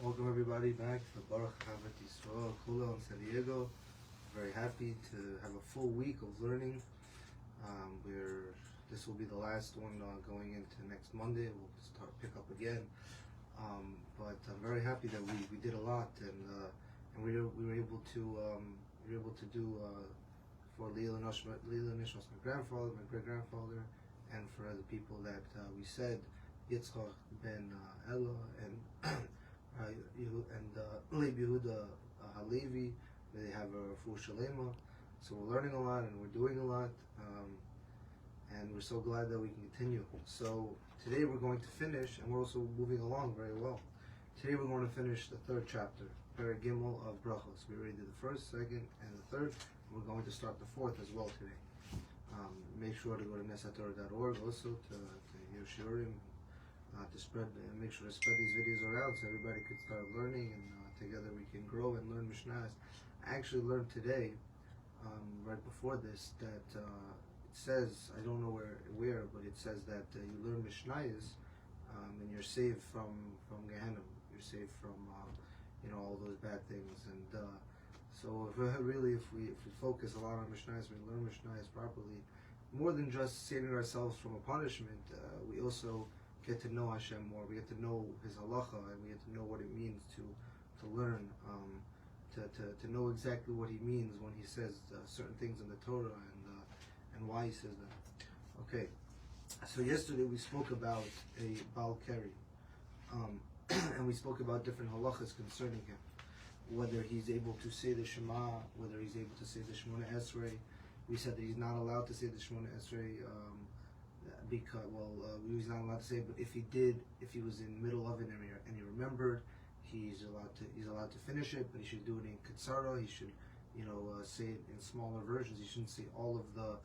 Welcome everybody back to Baruch A'Havat Israel, KOLLEL in San Diego. Very happy to have a full week of learning. This will be the last one going into next Monday. We'll pick up again. But I'm very happy that we did a lot, and we were able to do for Leila Nishmas, my grandfather, my great grandfather, and for other people that we said Yitzchak ben Ella and Leib Yehuda Halevi. They have a REFUAH SHELEMAH. So we're learning a lot and we're doing a lot, and we're so glad that we can continue. So today we're going to finish, and we're also moving along very well. Today we're going to finish the third chapter, Perek Gimel of Brachos. We already did the first, second, and the third. We're going to start the fourth as well today. Make sure to go to nesatorah.org also to hear shiurim, to spread, make sure to spread these videos around so everybody could start learning, and together we can grow and learn Mishnayos. I actually learned today, right before this, that it says, I don't know where, but it says that you learn Mishnayos and you're saved from Gehenna. You're saved from all those bad things. And so if we focus a lot on Mishnayos, we learn Mishnayos properly, more than just saving ourselves from a punishment, we also get to know Hashem more. We get to know His halacha, and we get to know what it means to learn, to know exactly what He means when He says certain things in the Torah, and why He says them. Okay, so yesterday we spoke about a Baal Keri, and we spoke about different halachas concerning him, whether he's able to say the Shema, whether he's able to say the Shemona Esrei. We said that he's not allowed to say the Shemona Esrei because, he's not allowed to say it, but if he did, if he was in the middle of it and he remembered, he's allowed to finish it, but he should do it in Ketzara. He should, say it in smaller versions. He shouldn't say all of the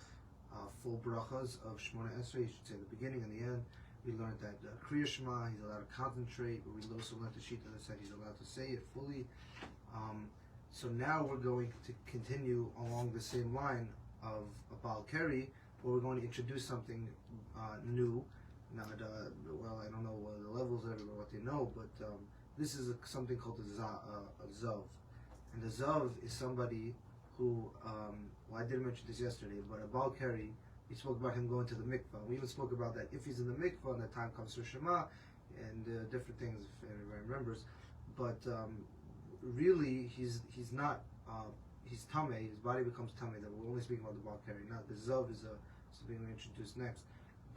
full brachas of Shemona Esrei. He should say the beginning and the end. We learned that Kriya Shema, he's allowed to concentrate, but we also learned the Shita that said he's allowed to say it fully. So now we're going to continue along the same line of Baal Keri, where we're going to introduce something new. Not, I don't know the levels everywhere, what they know, but this is something called a Zav. And the Zav is somebody who, I didn't mention this yesterday, but a Baal Keri, we spoke about him going to the mikvah. We even spoke about that if he's in the mikvah and the time comes for Shema and different things, if everybody remembers. But really, he's not, he's tameh, his body becomes tameh. That we're only speaking about the Baal Keri. Now, the Zav is something we introduce next.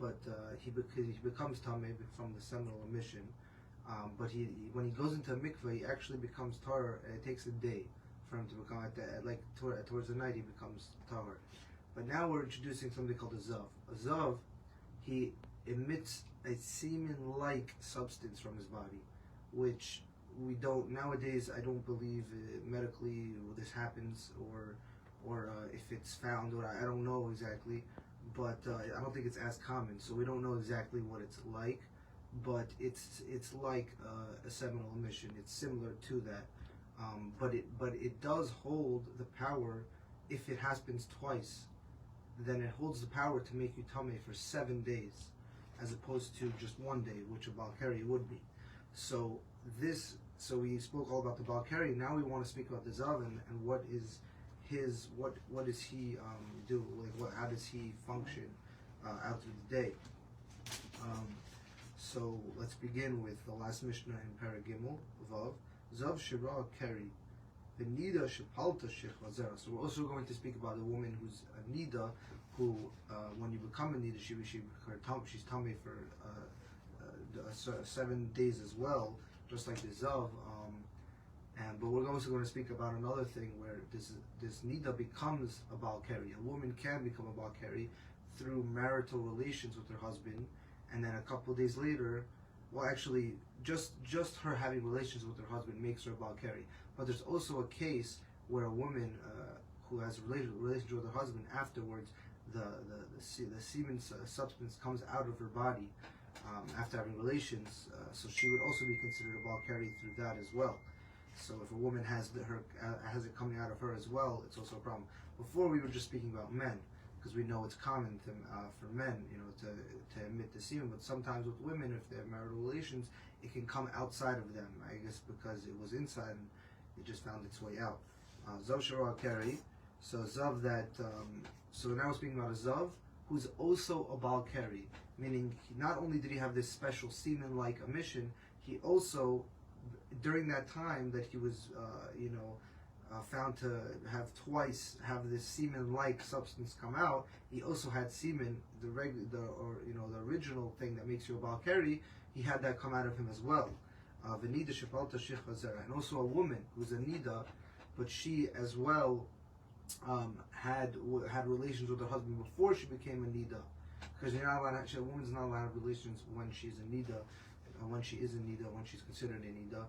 But he becomes tameh from the seminal emission. But when he goes into a mikvah, he actually becomes tahor, and it takes a day for him to become, towards the night, he becomes tahor. But now we're introducing something called a Zav. A Zav, he emits a semen-like substance from his body, which we don't, nowadays, I don't believe medically this happens, or if it's found, or I don't know exactly, but I don't think it's as common, so we don't know exactly what it's like, but it's like a seminal emission. It's similar to that, but it does hold the power. If it happens twice, then it holds the power to make you tameh for 7 days, as opposed to just 1 day, which a Baal Keri would be. So we spoke all about the Baal Keri. Now we want to speak about the Zav and what is his, what does he do? How does he function out through the day? So let's begin with the last Mishnah in Perek Gimel Vav. Zav Shira Keri. The Nida Shepalta Shechva Zera. So we're also going to speak about a woman who's a Nida, who when you become a Nida, she's tameh for 7 days as well, just like the Zav. But we're also going to speak about another thing where this Nida becomes a Baal Keri. A woman can become a Baal Keri through marital relations with her husband, and then a couple of days later, actually, just her having relations with her husband makes her a Baal Keri. But there's also a case where a woman who has relations with her husband, afterwards, the semen substance comes out of her body after having relations, so she would also be considered a Baal Keri through that as well. So if a woman has it coming out of her as well, it's also a problem. Before we were just speaking about men, because we know it's common for men, to emit the semen. But sometimes with women, if they have marital relations, it can come outside of them, I guess because it was inside and it just found its way out. Zav Shara Keri, so Zav that, so now we're speaking about a Zav who's also a Baal Keri, meaning not only did he have this special semen like a mission, he also, during that time that he was, found to have twice have this semen-like substance come out, he also had semen, the original thing that makes you a Baal Keri, he had that come out of him as well. V'nida shepalta shichva zera, and also a woman who's a nida, but she as well had relations with her husband before she became a nida, because you're not allowed a woman's not allowed to have relations when she's a nida, when she is a nida, when she's considered a nida.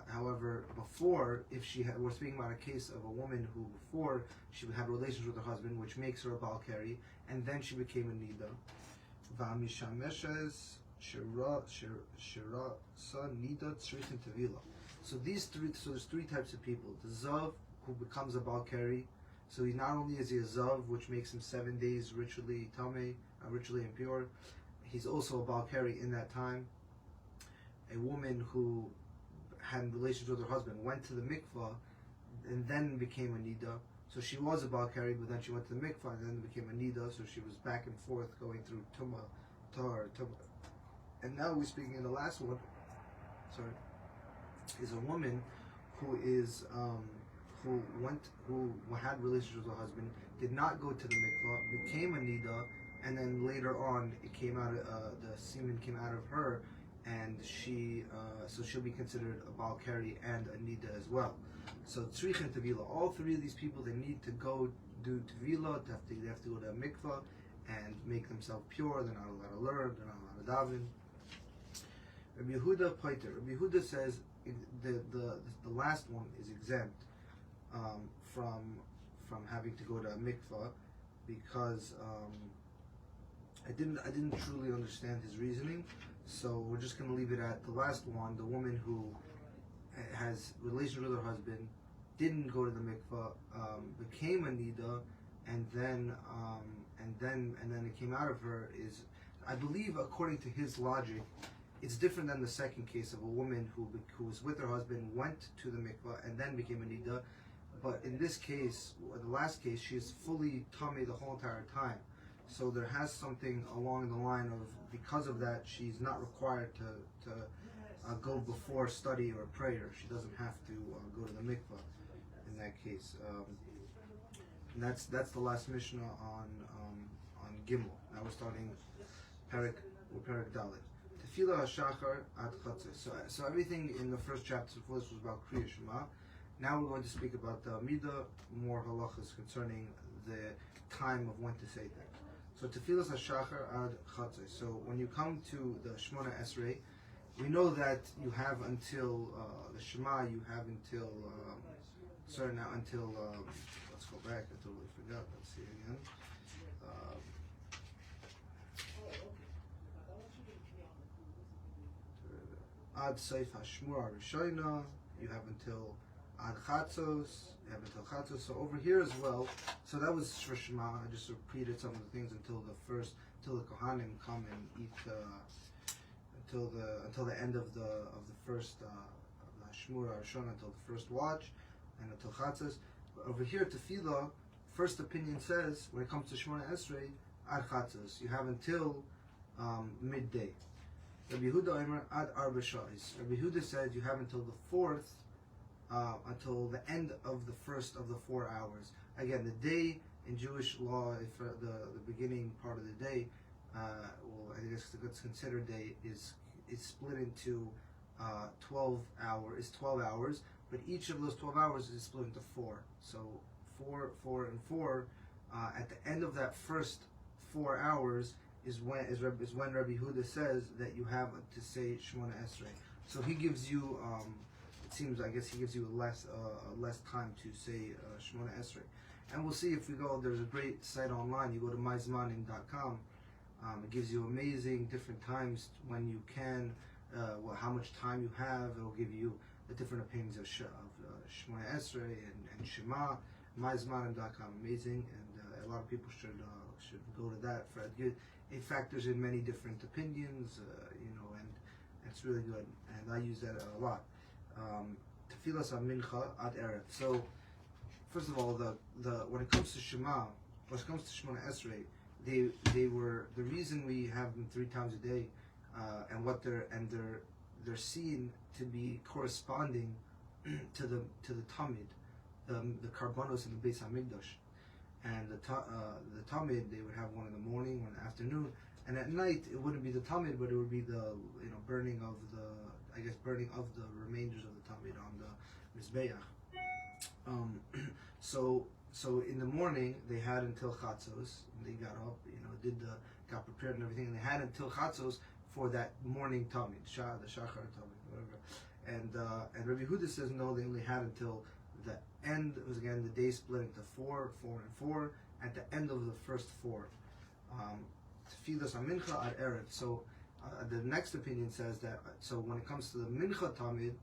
However, before, if we're speaking about a case of a woman who before she had relations with her husband, which makes her a Baal Keri, and then she became a nida. V'amishameshes shira sa nida tzrichin tevila. So there's three types of people. The zav who becomes a Baal Keri. So he not only is he a zav, which makes him 7 days ritually tamei, ritually impure. He's also a Baal Keri in that time. A woman who had relations with her husband, went to the mikvah, and then became a nida. So she was a Baal Keri, but then she went to the mikvah and then became a nida. So she was back and forth going through tumah. And now we're speaking in the last one. Is a woman who is who had relations with her husband, did not go to the mikvah, became a nida, and then later on it came out. The semen came out of her. And so she'll be considered a Baal Keri and a nida as well. So tzrichin tevila, all three of these people, they need to go do tevila. They have to go to a mikvah and make themselves pure. They're not allowed to learn. They're not allowed to daven. Rabbi Yehuda Paiter. Rabbi Yehuda says the last one is exempt from having to go to a mikvah because I didn't truly understand his reasoning. So we're just going to leave it at the last one, the woman who has relations with her husband, didn't go to the mikvah, became a nida, and then it came out of her is, I believe according to his logic, it's different than the second case of a woman who was with her husband, went to the mikvah, and then became a nida. But in this case, the last case, she is fully tamei the whole entire time. So there has something along the line of, because of that, she's not required to go before study or prayer. She doesn't have to go to the mikvah in that case. And that's the last Mishnah on Gimel. Now we're starting Perek Dalet. Tefillah HaShachar Ad Chatzos. So everything in the first chapter before this was about Kriya Shema. Now we're going to speak about the Midah, more halachas concerning the time of when to say things. So Tefillah HaShachar Ad Chatzos. So when you come to the Shemona Esrei, we know that you have until the Shema. You have until let's go back. I totally forgot. Let's see again. Ad Seif HaShmur HaRishayna. You have until Ad Chatzos. You have until Chatzos. So over here as well. So that was for Shema. I just repeated some of the things until the Kohanim come and eat until the end of the first Shmur HaRishon, until the first watch, and until Chatzos. Over here, Tefillah, first opinion says when it comes to Shemona Esrei, Ad Chatzos. You have until midday. Rabbi Yehuda Omer Ad Arba Shais. Rabbi Yehuda said you have until the fourth. Until the end of the first of the 4 hours. Again, the day in Jewish law, if the beginning part of the day, I guess it's considered day, is split into 12 hours, but each of those 12 hours is split into 4. So 4, and 4. At the end of that first 4 hours is when Rabbi Yehuda says that you have to say Shemona Esrei. So he gives you. It seems, I guess he gives you less time to say Shemona Esrei. And we'll see if we go, there's a great site online, you go to MISHNAYOT. It gives you amazing different times when you can, how much time you have. It will give you the different opinions of Shemona Esrei and Shema. MISHNAYOT.com, amazing, and a lot of people should go to that. It factors in many different opinions, and It's really good, and I use that a lot. Tefilas mincha ad erev. So, first of all, the when it comes to Shema, when it comes to Shemona Esrei, they were the reason we have them 3 times a day, and what they're seen to be corresponding to the Tamid, the Karbanos in the Beis Hamikdash, and the Tamid, they would have one in the morning, one in the afternoon, and at night it wouldn't be the Tamid, but it would be the burning of the remainders of the Tamid on the Mizbeach. So in the morning they had until Chatzos. They got up, got prepared and everything, and they had until Chatzos for that morning Tamid, the Shachar Tamid, whatever. And Rabbi Yehuda says no, they only had until the end. It was again the day split into 4, 4, and 4. At the end of the first 4, Tefilas mincha ad erev. So the next opinion says that. So when it comes to the mincha tamid,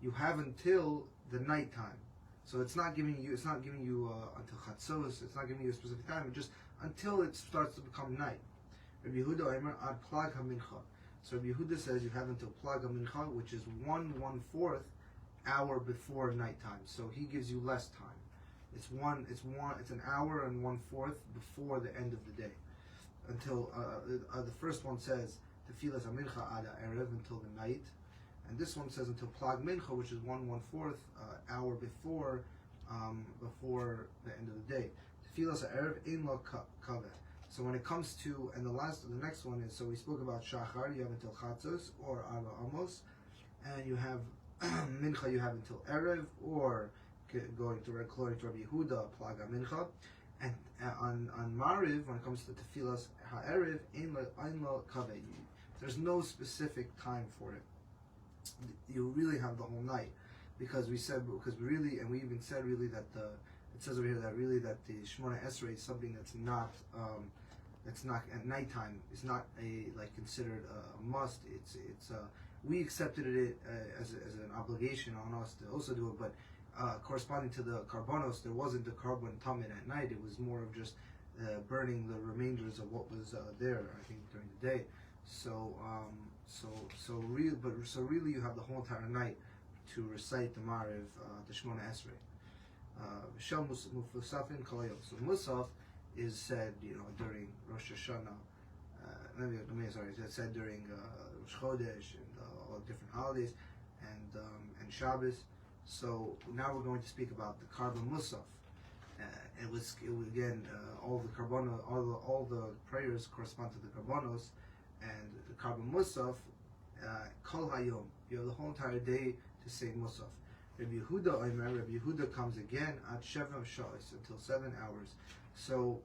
you have until the night time. So it's not giving you until chatzos. It's not giving you a specific time. It's just until it starts to become night. Rabbi Yehuda Omer ad plag hamincha. So Rabbi Yehuda says you have until plag hamincha, which is 1/4 hour before nighttime. So he gives you less time. It's an hour and 1/4 before the end of the day. Until the first one says tefilas mincha ad erev, until the night, and this one says until plag mincha, which is 1/4 hour before the end of the day. Tefilas erev ein lo kaveh. So when it comes to, and the next one is, so we spoke about shachar, you have until chatzos or arba amos, and you have mincha, you have until erev, or going to according to Rabbi Yehuda, plaga mincha, and on Mariv, when it comes to tefilas ha'erev, ein lo kaveh. There's no specific time for it. You really have the whole night, because we even said really that it says over here that really that the Shemona Esrei is something that's not at nighttime. It's not considered a must. It's we accepted it as an obligation on us to also do it, but corresponding to the Karbanos, there wasn't the Karban Tamid at night. It was more of just burning the remainders of what was there, I think, during the day. So really you have the whole entire night to recite the Mariv, the Shemona Esrei. So Musaf is said, during Rosh Hashanah. It's said during Rosh Chodesh and all different holidays, and Shabbos. So now we're going to speak about the Karban Musaf. It was again all the prayers correspond to the Karbanos, and the Karban Musaf, Kol Hayom. You have the whole entire day to say Musaf. Rabbi Yehuda comes again at Sheva Sha'is until 7 hours. So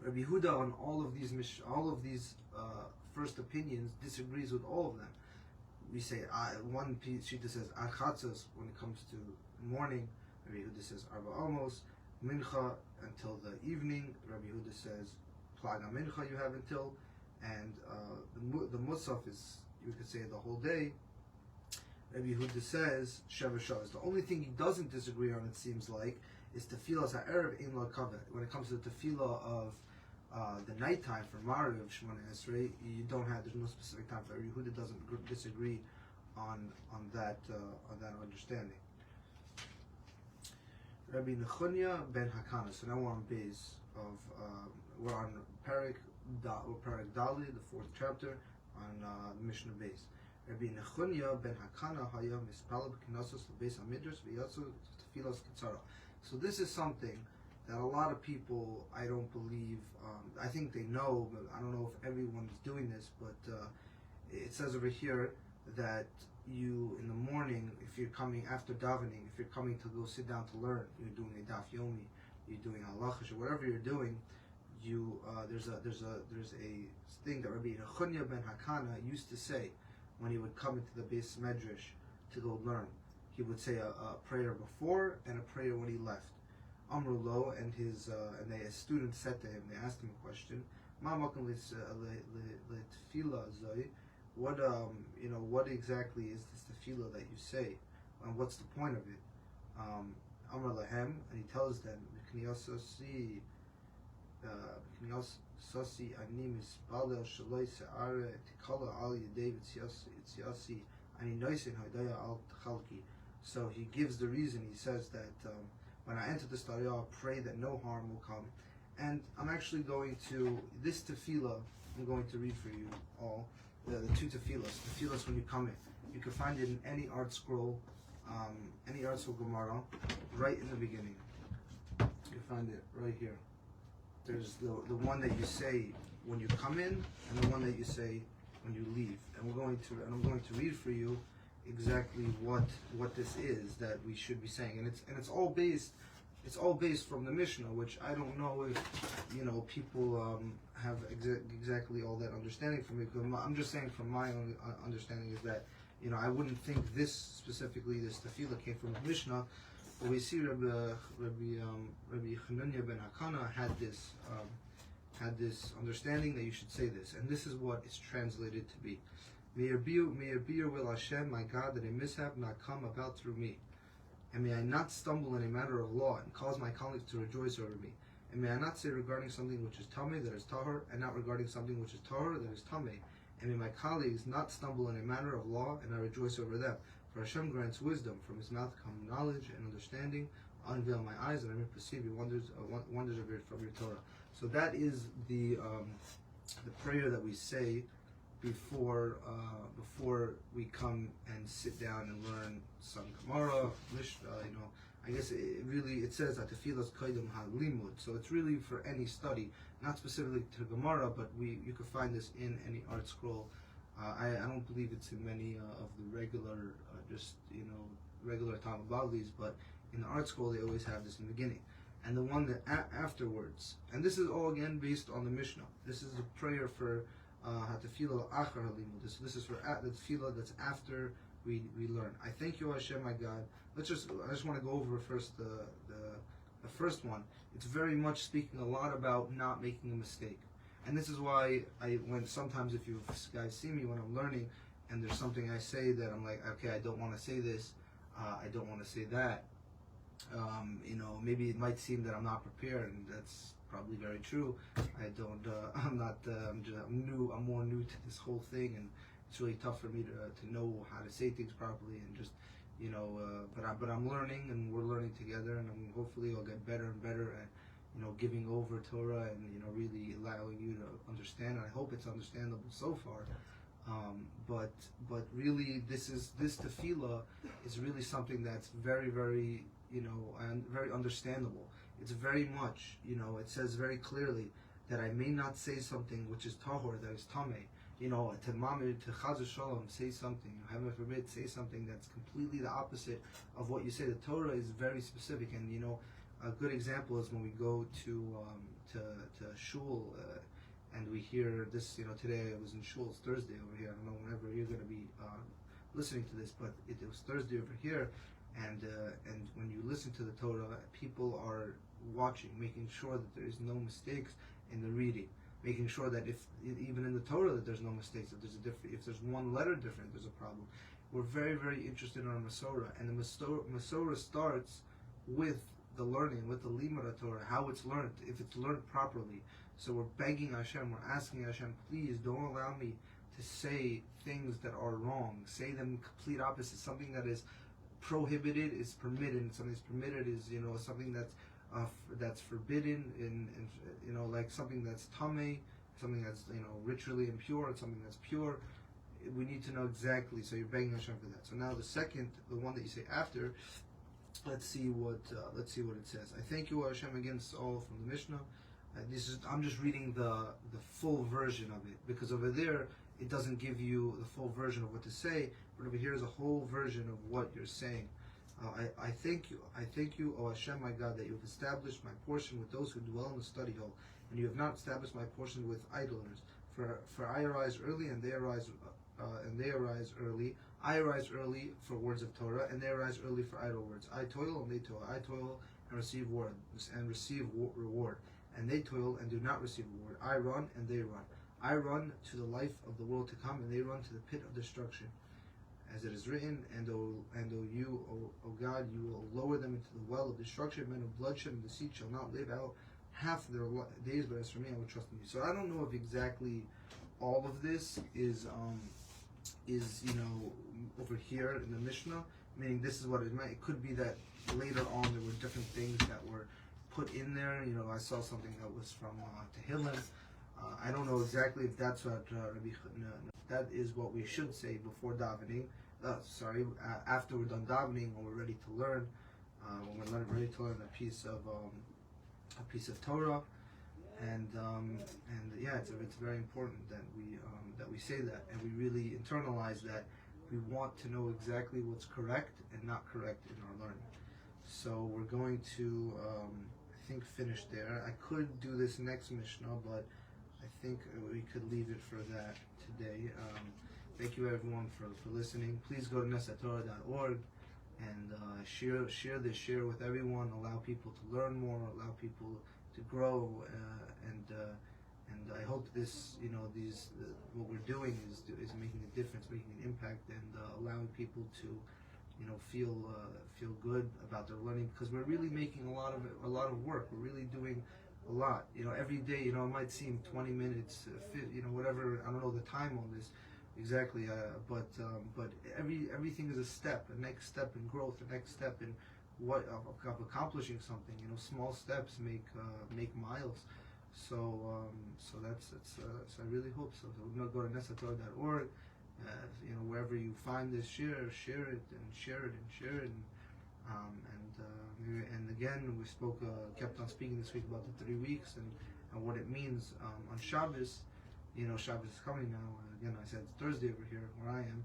Rabbi Yehuda on all of these first opinions disagrees with all of them. We say one Shita says Ad Chatzos when it comes to morning. Rabbi Yehuda says Arba Amos, Mincha until the evening. Rabbi Yehuda says Plaga Mincha you have until, and the Musaf is, you could say, the whole day. Rabbi Yehuda says Sheva Sha'is. The only thing he doesn't disagree on, it seems like, is tefilas ha'erev ein lo kaveh. When it comes to the tefillah of the nighttime for Mariv Shemona Esrei, there's no specific time for it. Yehuda doesn't disagree on that understanding. Rabbi Nechunya ben Hakana. So now we're on base of we're on Parak Dali, the 4th chapter, on the Mishnah base. Rabbi Nechunya ben Hakana haya mispala b'kinasos l'beis hamidrash v'yatzu tefilas kitzara. So this is something that a lot of people, I don't believe, I think they know, but I don't know if everyone is doing this, but it says over here that you, in the morning, if you're coming after davening, if you're coming to go sit down to learn, you're doing a daf yomi, you're doing halachish, or whatever you're doing, there's a thing that Rabbi Nechunya ben Hakana used to say when he would come into the Beis Medrash to go learn. He would say a prayer before and a prayer when he left. Amrulo and his students said to him, they asked him a question, Ma makom letefila zoi? What exactly is this tefillah that you say, and what's the point of it? Amar lahem, and he tells them, Sasi ani misbalel shaloi se'ara tikala al yedei v'tziasi ani noisin haydaya al tchalki. So he gives the reason. He says that when I enter the study, I'll pray that no harm will come. And I'm actually going to, this tefillah, I'm going to read for you all, the two tefillahs when you come in. You can find it in any art scroll Gemara, right in the beginning. You can find it right here. There's the one that you say when you come in, and the one that you say when you leave. And I'm going to read for you exactly what this is that we should be saying. And it's all based from the Mishnah, which I don't know if people have exactly all that understanding from it. I'm just saying from my own understanding is that I wouldn't think this specifically, this tefillah came from the Mishnah, but we see Rabbi Hananya ben Hakana had this understanding that you should say this, and this is what it's translated to be. May your beer will Hashem, my God, that a mishap not come about through me. And may I not stumble in a matter of law and cause my colleagues to rejoice over me. And may I not say regarding something which is tameh that is tahor, and not regarding something which is tahor that is tameh. And may my colleagues not stumble in a matter of law, and I rejoice over them. For Hashem grants wisdom, from His mouth come knowledge and understanding. Unveil my eyes, and I may perceive your wonders from your Torah. So that is the prayer that we say before we come and sit down and learn some Gemara, I guess it says that tefillas koydem halimud, so it's really for any study, not specifically to Gemara, but you could find this in any art scroll. I don't believe it's in many of the regular regular Talmud Bavlis, but in the art scroll they always have this in the beginning. And the one that afterwards, and this is all again based on the Mishnah. This is a prayer for tefillah achar halimud. This is for the tefillah that's after we learn. I thank you, Hashem, my God. I just want to go over first the first one. It's very much speaking a lot about not making a mistake, and this is why when sometimes if you guys see me when I'm learning, and there's something I say that I'm like, okay, I don't want to say this, I don't want to say that. Maybe it might seem that I'm not prepared, and that's probably very true. I'm more new to this whole thing, and it's really tough for me to know how to say things properly, and just but I'm learning, and we're learning together, and hopefully I'll get better and better at giving over Torah and really allowing you to understand. And I hope it's understandable so far. But really, this tefillah is really something that's very, very and very understandable. It's very much it says very clearly that I may not say something which is tahor, that is tameh. To chaz shalom, say something, heaven forbid, say something that's completely the opposite of what you say. The Torah is very specific, and a good example is when we go to shul, and we hear this. Today I was in shul. It's Thursday over here. I don't know whenever you're going to be listening to this, but it was Thursday over here, and when you listen to the Torah, people are watching, making sure that there is no mistakes in the reading. Making sure that even in the Torah that there's no mistakes, if there's one letter different, there's a problem. We're very, very interested in our Masorah, and the Masorah starts with the learning, with the limud Torah, how it's learned, if it's learned properly. So we're begging Hashem, we're asking Hashem, please don't allow me to say things that are wrong. Say them complete opposite. Something that is prohibited is permitted, and something that's permitted is something that's forbidden, in like something that's tameh, something that's ritually impure, and something that's pure. We need to know exactly. So you're begging Hashem for that. So now the one that you say after, let's see what it says. I thank you, Hashem, against all from the Mishnah. I'm just reading the full version of it, because over there it doesn't give you the full version of what to say, but over here is a whole version of what you're saying. I thank you, O Hashem, my God, that you have established my portion with those who dwell in the study hall, and you have not established my portion with idlers. For I arise early, and they arise early. I arise early for words of Torah, and they arise early for idle words. I toil, and they toil. I toil and receive reward, and they toil and do not receive reward. I run, and they run. I run to the life of the world to come, and they run to the pit of destruction. As it is written, and O God, you will lower them into the well of destruction. Men of bloodshed and deceit shall not live out. half of their days, but as for me, I would trust in you. So I don't know if exactly all of this is over here in the Mishnah, meaning this is what it meant. It could be that later on there were different things that were put in there. I saw something that was from Tehillim. I don't know exactly if that's what that is what we should say before davening. After we're done davening, when we're ready to learn, when we're ready to learn a piece of Torah, and yeah, it's very important that we say that, and we really internalize that. We want to know exactly what's correct and not correct in our learning. So we're going to, I think, finish there. I could do this next Mishnah, but I think we could leave it for that today. Thank you everyone for listening. Please go to nesatorah.org and share with everyone. Allow people to learn more. Allow people to grow. And I hope this, what we're doing is making a difference, making an impact, and allowing people to, feel good about their learning, because we're really making a lot of work. We're really doing a lot. Every day. It might seem 20 minutes, whatever. I don't know the time on this exactly, but everything is a step, a next step in growth, a next step in of accomplishing something. Small steps make miles. So I really hope so. So we're gonna go to nesatorah.org. Wherever you find this, share it. And again, we kept on speaking this week about the 3 weeks and what it means on Shabbos. Shabbos is coming now. Again, I said it's Thursday over here where I am.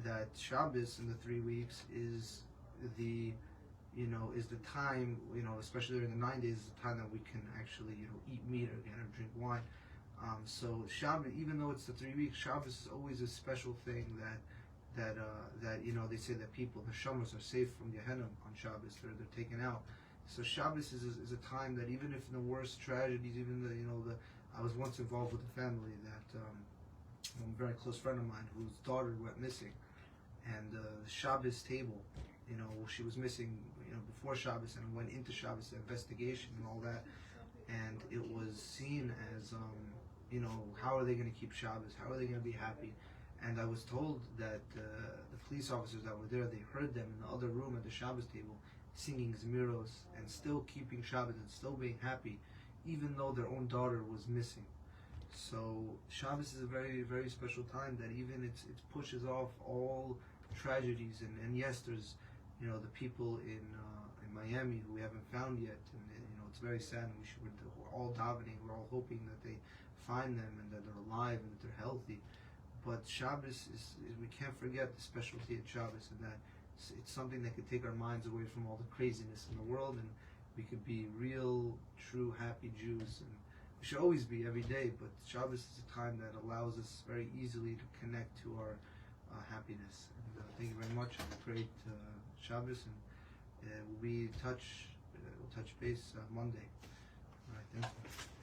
That Shabbos in the 3 weeks is the time, especially during the 9 days, is the time that we can actually, eat meat again or drink wine. So Shabbos, even though it's the 3 weeks, Shabbos is always a special thing that they say that people, the Shumas, are safe from Gehenna on Shabbos. They're taken out. So Shabbos is a time that even if in the worst tragedies, even I was once involved with a family that a very close friend of mine whose daughter went missing, and the Shabbos table, she was missing, before Shabbos, and went into Shabbos, the investigation and all that, and it was seen as, how are they going to keep Shabbos? How are they going to be happy? And I was told that the police officers that were there, they heard them in the other room at the Shabbos table singing Zmiros and still keeping Shabbos and still being happy, even though their own daughter was missing. So Shabbos is a very, very special time that even it pushes off all tragedies. And yes, there's the people in Miami who we haven't found yet, and it's very sad. And we're all davening, we're all hoping that they find them and that they're alive and that they're healthy. But Shabbos is we can't forget the specialty of Shabbos, and that it's something that could take our minds away from all the craziness in the world, and we could be real, true, happy Jews. And we should always be every day, but Shabbos is a time that allows us very easily to connect to our happiness. And thank you very much. Have a great Shabbos, and we'll touch base Monday. All right, thank you.